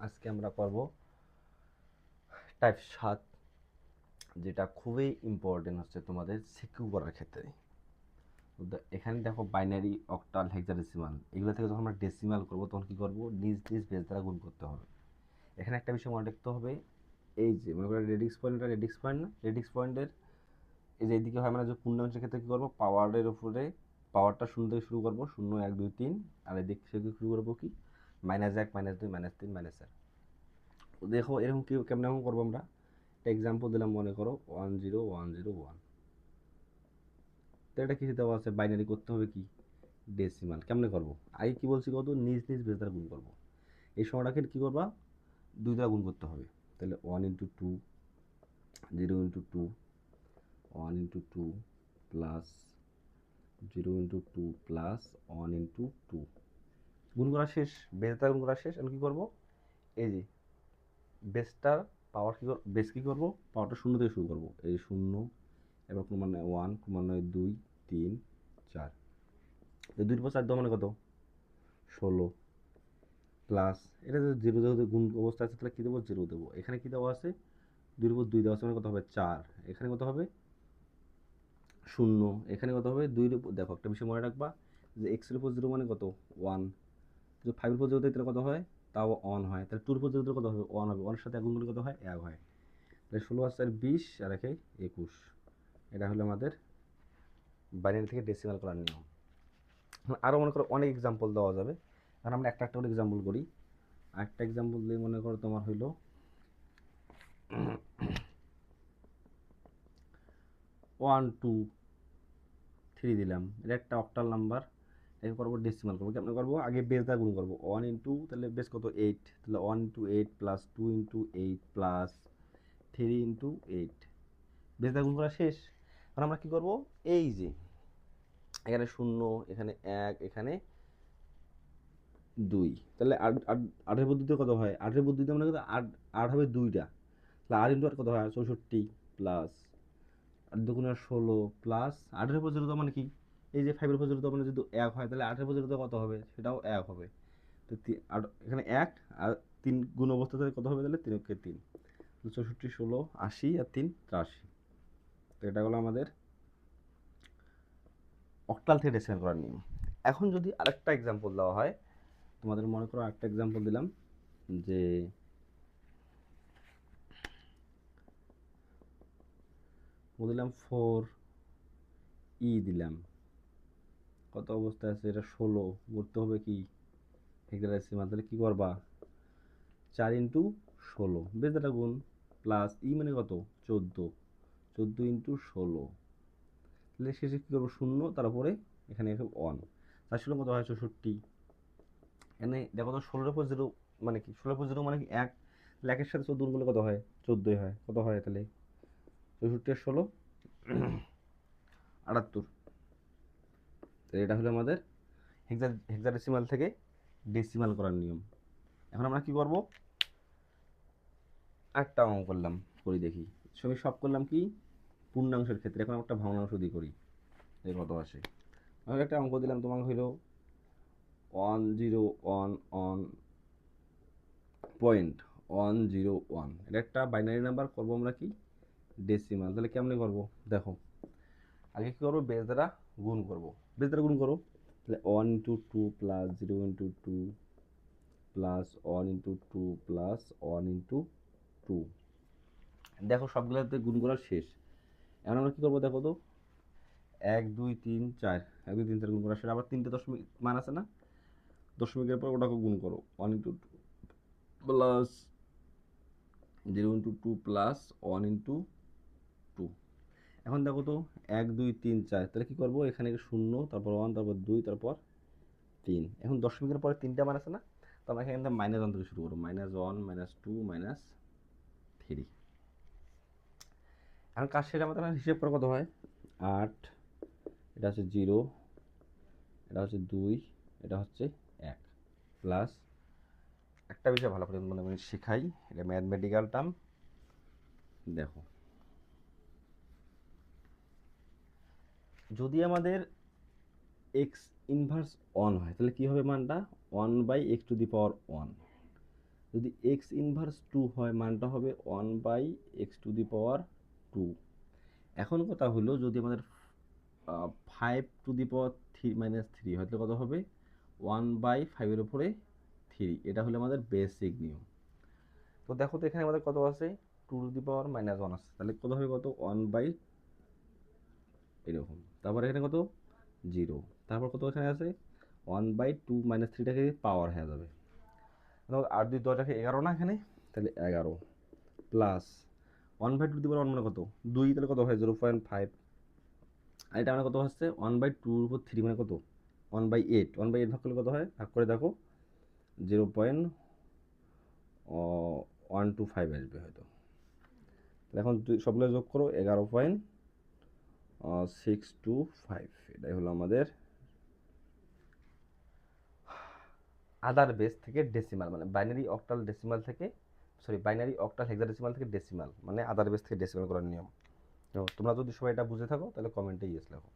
আজকে আমরা করব টাইপ 7, যেটা খুবই ইম্পর্টেন্ট হচ্ছে তোমাদের সিকিউ করার ক্ষেত্রে। এখানে দেখো বাইনারি, অক্টাল, হেক্সাডেসিমাল, এগুলো থেকে যখন আমরা ডেসিমাল করব তখন কি করব, নিজ নিজ বেস দ্বারা গুণ করতে হবে। এখানে একটা বিষয় মনে রাখতে হবে, এই যে মনে করো রেডিক্স পয়েন্টটা রেডিক্স পয়েন্ট না, রেডিক্স পয়েন্টের এই যে এইদিকে হয়, মানে যে পূর্ণাংশের ক্ষেত্রে কী করবো, পাওয়ারের উপরে পাওয়ারটা শূন্য থেকে শুরু করবো, 0 1 2 3, আর এদিক থেকে শুরু করবো কি -1 -2 -3 -1। দেখো এরকম কি কেমন এরকম করবো আমরা, একটা এক্সাম্পল দিলাম, মনে করো 10101। তো এটা কিছু দেওয়া আছে, বাইনারি করতে হবে কি ডেসিমাল। কেমনে করবো, আগে কি বলছি, কত নিজ নিজ বেস দ্বারা গুণ করবো। এই সময়টাকে কি করবা, 2 দ্বারা গুণ করতে হবে। তাহলে 1 × 2, 0 × 2, 1 × 2 প্লাস 0 × 2 প্লাস 1 × 2। গুণ করা শেষ, বেস দ্বারা গুণ করা শেষ। আমি কী করবো, এই যে বেসটার পাওয়ার কী বেস কী করবো, পাওয়ারটা 0 থেকে শুরু করবো। এই 0, এবার ক্রমান্বয়ে 1, ক্রমান্বয়ে 2 3 4। 2 × 4 মানে কত, 16, প্লাস এটা যদি 0 যেহেতু গুণ অবস্থা আছে তাহলে কী দেবো, 0 দেবো। এখানে কী দেওয়া আছে, 2 × 2 দেওয়া আছে, মানে কত হবে 4। এখানে কত হবে 0, এখানে কত হবে 2 দেখো একটা বিষয় মনে রাখবা, যে এক্সের উপর 0 মানে কত 1, যদি 5 এর উপর 0 দেয় তাহলে কত হয়, তাও 1 হয়। তাহলে 2 এর উপর 0 দিলে কত হবে, 1 হবে। 1 এর সাথে 1 গুণ করলে কত হয়, 1 হয়। তাহলে 16 আর 4 20, আর 1 21। এটা হলো আমাদের বাইনারি থেকে ডেসিমাল করার নিয়ম। আরও মনে করো অনেক এক্সাম্পল দেওয়া যাবে, কারণ আমরা একটা করে এক্সাম্পল করি। আরেকটা এক্সাম্পল দিয়ে মনে করো তোমার হইলো 1 2 3 দিলাম, এটা একটা অক্টাল নাম্বার। এরপর করবো ডেসিমাল করবো, কেমন করবো, আগে বেস দ্বারা গুণ করবো। 1 × তাহলে বেস কত 8, তাহলে 1 × 8 প্লাস 2 × 8 প্লাস 3 × 8। বেস দ্বারা গুণ করা শেষ। এখন আমরা কী করবো, এই যে এখানে 0, এখানে 1, এখানে 2, তাহলে 8 পদ্ধতিতে কত হয়, 8 পদ্ধতিতে মানে কত, 8 হবে 2টা, তাহলে 8 × 8 কত হয় 64, প্লাস 8 2 16, প্লাস 8 উপর 0 মানে কি, এই যে 5 উপর 0 মানে যদি 1 হয় তাহলে 8 উপর 0 কত হবে, সেটাও 1 হবে। তো এখানে 1 আর 3 গুণ অবস্থা থেকে কত হবে, তাহলে 3 × 3, 64 16 80 আর 3 83। তো এটা হলো আমাদের অক্টাল থেকে ডেসিমাল করার নিয়ম। এখন যদি আরেকটা এক্সাম্পল দেওয়া হয়, তোমাদের মনে করো আরেকটা এক্সাম্পল দিলাম, যে দিলাম 4E দিলাম, কত অবস্থায় আছে, এটা 16, করতে হবে কি হেক্সাডেসিমাল। তাহলে কী করবা, 4 × 16 বেশ দ্বারা গুণ, প্লাস ই মানে কত 14, 14 × 16, তাহলে শেষে কী করবো 0, তারপরে এখানে 1, 4 16 কত হয় 64। এখানে দেখো তো 16 উপর 0 মানে কি, 16 উপর 0 মানে কি 1, তাহলে 1 এর সাথে 14 গুণ করলে কত হয়, 14 হয়। কত হয় তাহলে 64 আর 16 78। তো এটা হলো আমাদের হেক্সাডেসিমাল থেকে ডেসিমাল করার নিয়ম। এখন আমরা কি করব, আরেকটা অঙ্ক করলাম, করি দেখি। সব করলাম কি পূর্ণাংশের ক্ষেত্রে, এখন একটা ভগ্নাংশ দিয়ে করি, এই কত আসে। আমি একটা অঙ্ক দিলাম, তোমাকে হইল 101.101, এটা একটা বাইনারি নাম্বার, করবো আমরা কি ডেসিমাল। তাহলে কেমনে করবো দেখো, আগে কি করবো, বেস দ্বারা গুণ করবো। বেস দ্বারা গুণ করো, তাহলে 1 × 2 প্লাস 0 × 2 প্লাস 1 × 2 প্লাস 1 × 2। দেখো সবগুলোতে গুণ করা শেষ। এখন আমরা কী করবো দেখো তো, 1 2 3 4, 1 2 3 4 গুণ করা শেষ। আবার 3টে দশমিক মান আছে না, দশমিকের পর ওটাকে গুণ করো, 1 × 2 প্লাস 0 × 2 প্লাস 1 × 2। এখন দেখো তো 1 2 3 4, তাহলে কী করবো, এখানে 0, তারপর 1, তারপর 2, তারপর 3। এখন দশমিকের পরে 3টা মান আছে না, তো আমরা এখানে -1 থেকে শুরু করবো, -1 -2 -3। এখন কাজ শেষ, আমাদের হিসেব করে কত হয় 8, এটা হচ্ছে 0, এটা হচ্ছে 2, এটা হচ্ছে 1, প্লাস একটা বিষয় ভালো করে মনে মনে শেখাই, এটা ম্যাথমেটিক্যাল টার্ম। দেখো যদি আমাদের এক্স ইনভার্স 1 হয় তাহলে কী হবে মানটা, 1/x⁴ 1। যদি এক্স ইনভার্স 2 হয় মানটা হবে 1/x⁴। এখন কথা হলো যদি আমাদের 5⁻³ হয় তাহলে কত হবে 1/5 এর উপরে 3। এটা হলো আমাদের বেসিক নিয়ম। তো দেখো তো এখানে আমাদের কত আছে 2⁻1 আছে, তাহলে কত হবে কত 1/ এরকম, তারপর এখানে কত 0, তারপর কত এখানে আছে 1/2 - 3টাকে পাওয়ার হয়ে যাবে, 8×2 = 11 না এখানে, তাহলে 11 প্লাস 1/2 মানে কত 2, তাহলে কত হয় 0.5, আর এটা মানে কত হচ্ছে 1/2 মানে কত 1/8, 1/8 ভাগ করলে কত হয়, ভাগ করে দেখো 0.125 আসবে হয়তো। এখন সবগুলো যোগ করো 11.625, এটাই হলো আমাদের আদার বেস থেকে ডেসিমাল, মানে বাইনারি অক্টাল ডেসিমাল থেকে, সরি বাইনারি অক্টাল হেক্সাডেসিমাল থেকে ডেসিমাল, মানে আদার বেস থেকে ডেসিমাল করার নিয়ম। তো তোমরা যদি সবাই এটা বুঝে থাকো তাহলে কমেন্টে ইয়েস লেখো।